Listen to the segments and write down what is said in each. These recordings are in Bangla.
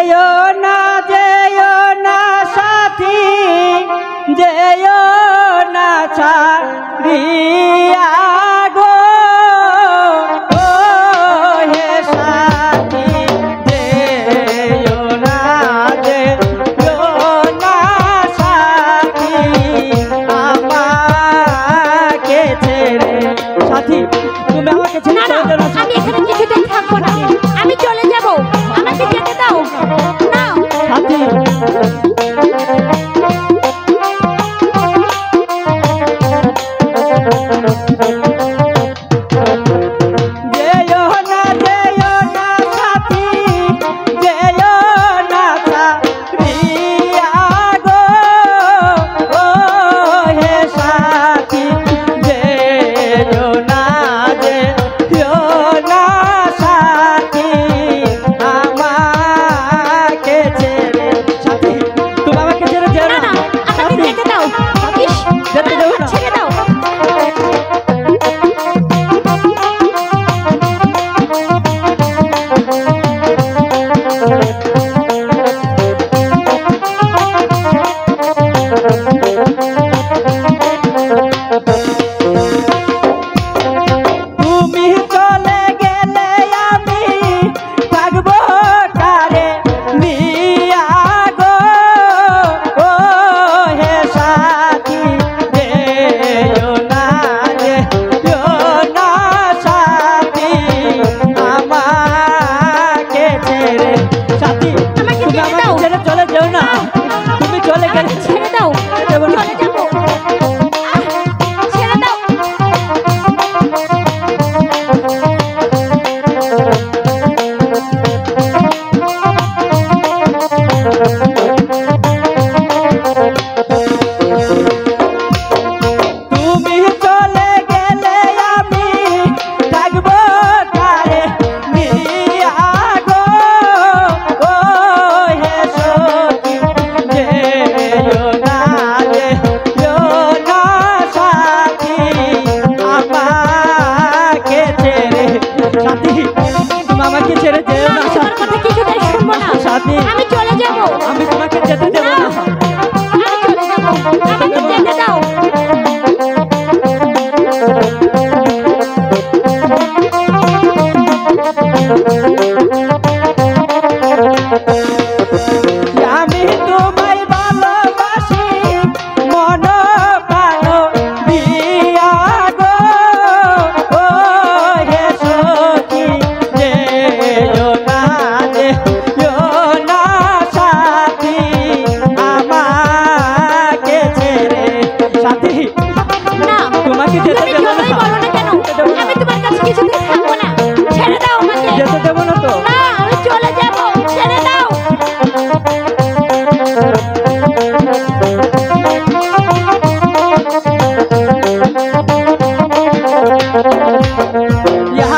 যেও না সাথী যেও না ছাড়িয়া গো ও হে সাথী যেও না সাথী আমাকে ছেড়ে সাথী তুমি আমাকে ছেড়ে চলে যাও। আমি এখানে কিছুতেই থাকবো না, আমি চলে যাব, আমাকে যেতে দাও না সাথী। আমি চলে যাব, আমি তোমাকে যেতে দেব না, আমি চলে যাব, আমাকে যেতে দাও। আমি তোমায় ভালোবাসি মন প্রাণ দিয়া গো ও হে সখী যেও না সাথী আমাকে ছেড়ে সাথী না তোমাকে যেতে দেব না, আমি তোমার কাছে কিছুতেই থাকবো না, ছেড়ে দাও আমাকে, যেতে দেব না তো, না আমি চলে যাব, ছেড়ে দাও।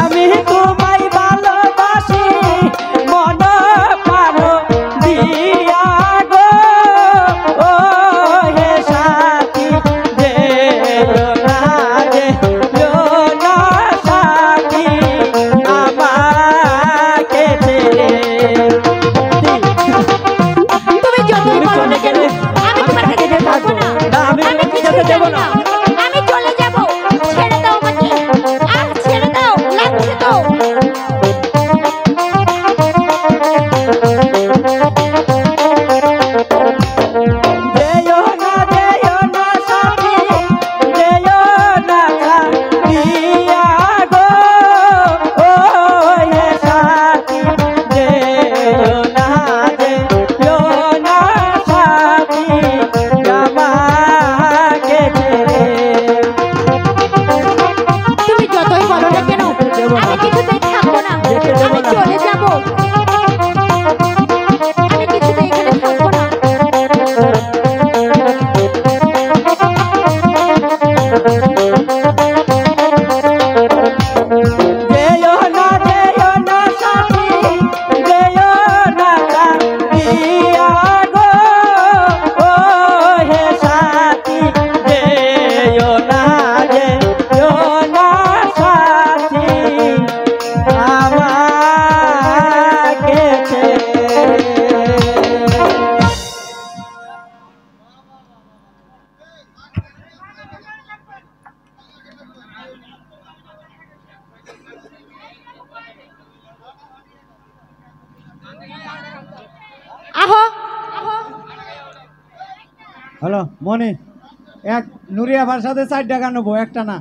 আমি তোমায় ভালোবাসি মন প্রাণ দিয়া গো ও হে সাথী যেও না সাথী আমাকে ছেড়ে। তুমি যতই বলো না কেন আমি তোমার কাছে থাকবো না, আমি তোমাকে যেতে দেব না, আমি চলে যাব, ছেড়ে দাও আমাকে, আর ছেড়ে দাও, লাগছে তো। যেও না সাথী যেও না ছাড়িয়া গো ও হে সাথী যেও না সাথী আমাকে ছেড়ে হ্যালো মনি এক নুরিয়া ভার সাথে 4 টাকা নেবো একটা না